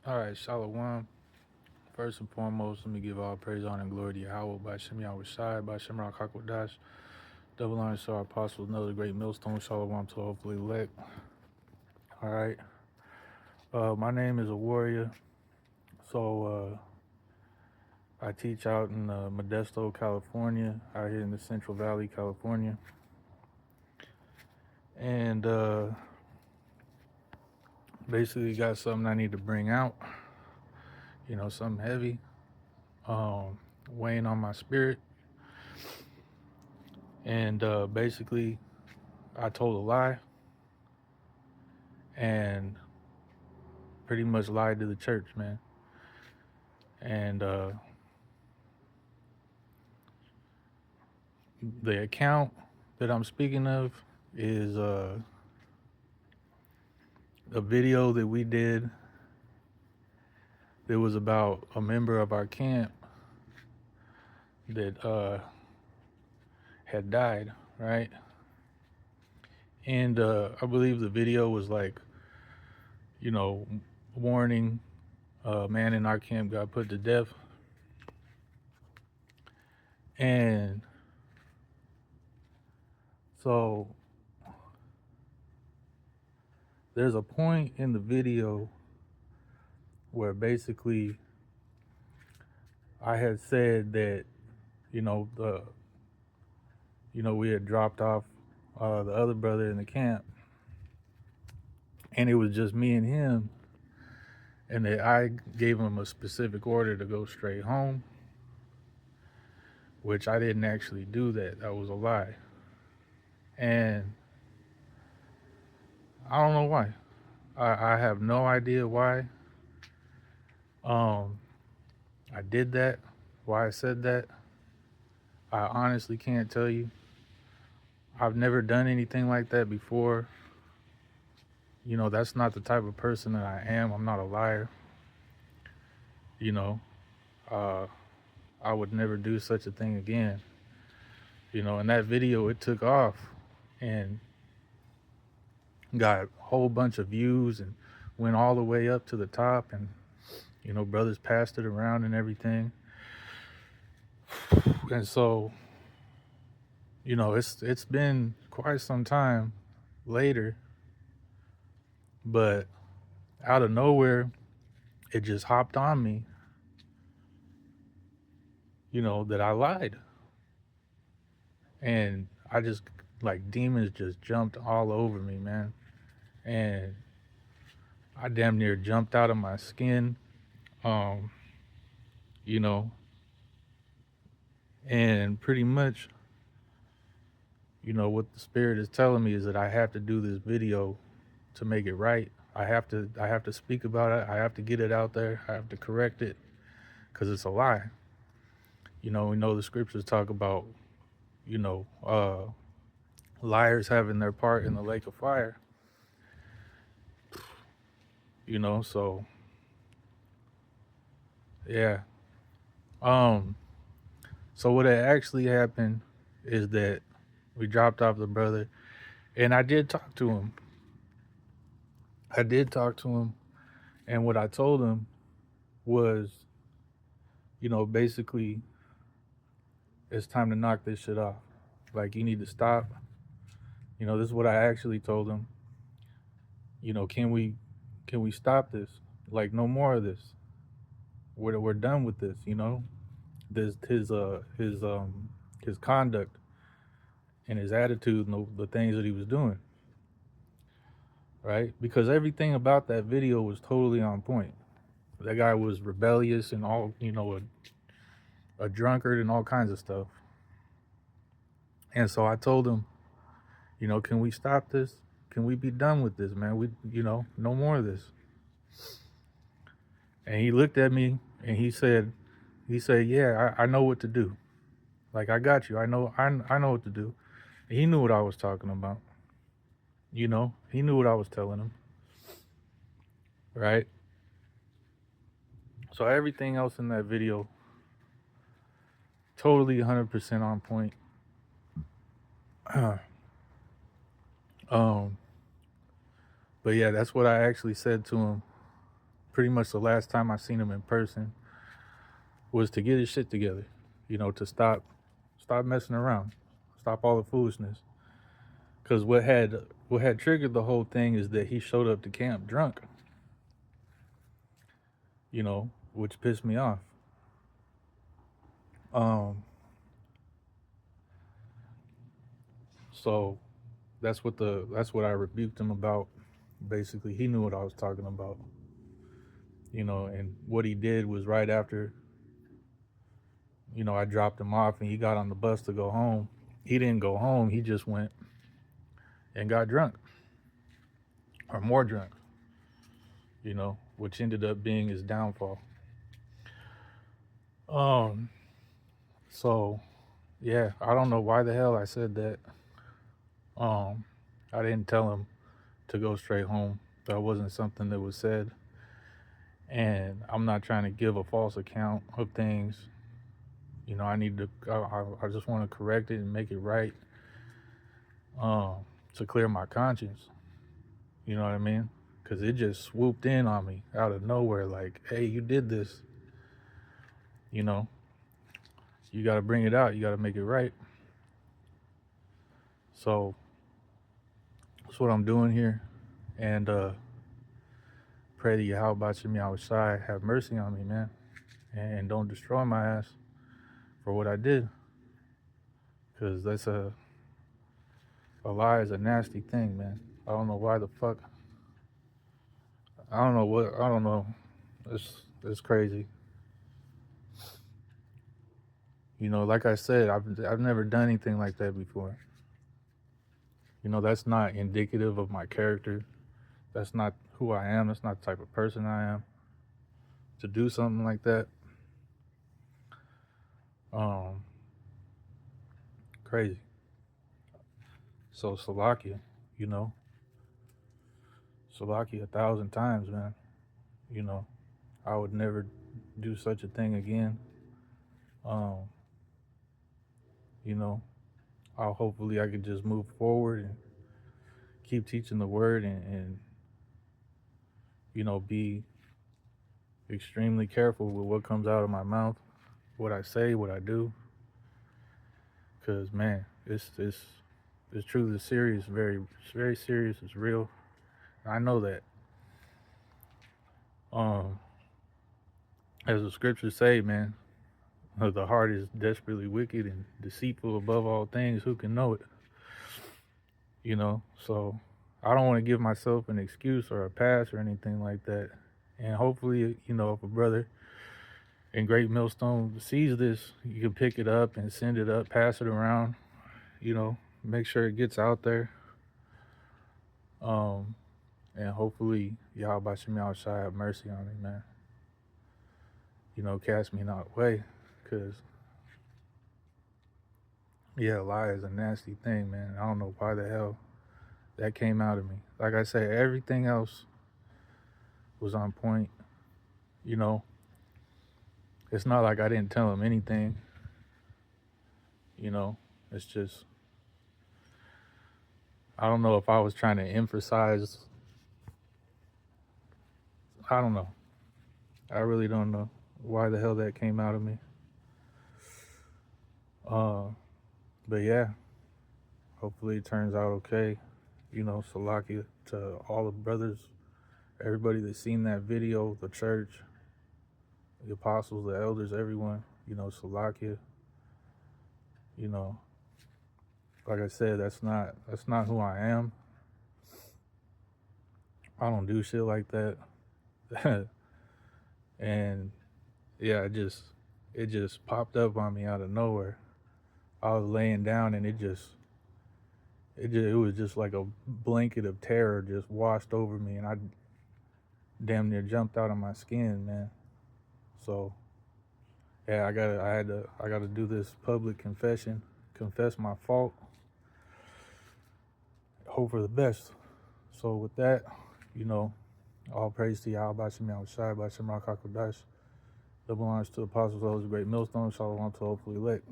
All right, Shalom. First and foremost, let me give all praise, honor, and glory to Yahweh by Shem Yahweh Shai, by Shem Hakodash. Double honor to our apostles, another great millstone, Shalom to hopefully elect. All right. My name is a warrior. So I teach out in Modesto, California, out here in the Central Valley, California. And basically got something I need to bring out, something heavy, weighing on my spirit. And basically, I told a lie and pretty much lied to the church, man. And the account that I'm speaking of is a video that we did that was about a member of our camp that had died, right? And I believe the video was like, warning, a man in our camp got put to death. And so there's a point in the video where basically I had said that, we had dropped off the other brother in the camp, and it was just me and him, and that I gave him a specific order to go straight home, which I didn't actually do that. That was a lie. And I don't know why. I have no idea why I did that, why I said that. I honestly can't tell you. I've never done anything like that before. That's not the type of person that I am. I'm not a liar. You know, uh, I would never do such a thing again. In that video, it took off and got a whole bunch of views and went all the way up to the top. And, brothers passed it around and everything. And so, it's been quite some time later, but out of nowhere, it just hopped on me, that I lied. And I just, like, demons just jumped all over me, man. And I damn near jumped out of my skin, um, you know, and pretty much, what the spirit is telling me is that I have to do this video to make it right. I have to speak about it. I have to get it out there. I have to correct it because it's a lie. We know the scriptures talk about, you know, uh, liars having their part in the lake of fire. So yeah. Um. So what had actually happened is that we dropped off the brother, and I did talk to him. And what I told him was, basically, it's time to knock this shit off. Like, you need to stop. This is what I actually told him. Can we stop this? Like, no more of this. We're done with this. This his conduct and his attitude and the things that he was doing. Right? Because everything about that video was totally on point. That guy was rebellious and all, a drunkard and all kinds of stuff. And so I told him, can we stop this? Can we be done with this, man? No more of this. And he looked at me and he said, yeah, I know what to do. Like, I got you. I know what to do. And he knew what I was talking about. He knew what I was telling him. Right? So everything else in that video, totally 100% on point. um, but yeah, that's what I actually said to him pretty much the last time I seen him in person was to get his shit together, to stop messing around, stop all the foolishness. Because what had triggered the whole thing is that he showed up to camp drunk, which pissed me off. Um, so that's what I rebuked him about. Basically, he knew what I was talking about, and what he did was right after, I dropped him off and he got on the bus to go home. He didn't go home. He just went and got drunk or more drunk, which ended up being his downfall. Um, so yeah, I don't know why the hell I said that. Um, I didn't tell him to go straight home. That wasn't something that was said. And I'm not trying to give a false account of things. I need to, I just want to correct it and make it right, to clear my conscience. You know what I mean? Because it just swooped in on me out of nowhere like, hey, you did this. You got to bring it out. You got to make it right. So that's what I'm doing here. And pray to Yahweh Shai Shai have mercy on me, man. And don't destroy my ass for what I did. Because that's a lie is a nasty thing, man. I don't know why the fuck. I don't know. It's crazy. Like I said, I've never done anything like that before. That's not indicative of my character. That's not who I am. That's not the type of person I am to do something like that. Crazy. So Salakia, Salakia 1,000 times, man. I would never do such a thing again. Um, hopefully I could just move forward and keep teaching the word and be extremely careful with what comes out of my mouth, what I say, what I do. Cause man, it's truly serious, very very serious. It's real. I know that. As the scriptures say, man, the heart is desperately wicked and deceitful above all things. Who can know it? So I don't want to give myself an excuse or a pass or anything like that. And hopefully, if a brother in Great Millstone sees this, you can pick it up and send it up, pass it around, make sure it gets out there. And hopefully, Yahweh Shai Shai have mercy on me, man. Cast me not away, because, yeah, lie is a nasty thing, man. I don't know why the hell that came out of me. Like I say, everything else was on point. It's not like I didn't tell him anything. It's just, I don't know if I was trying to emphasize. I don't know. I really don't know why the hell that came out of me. But yeah, hopefully it turns out okay. Salakia to all the brothers, everybody that's seen that video, the church, the apostles, the elders, everyone, Salakia. Like I said, that's not who I am. I don't do shit like that. And yeah, it just popped up on me out of nowhere. I was laying down and it was just like a blanket of terror just washed over me, and I damn near jumped out of my skin, man. So yeah, I gotta do this public confession, confess my fault, hope for the best. So with that, all praise to Yahweh Shai Shai Bashem Rakakodash. Double honors to the apostles of the Great Millstone. Shalom to hopefully elect.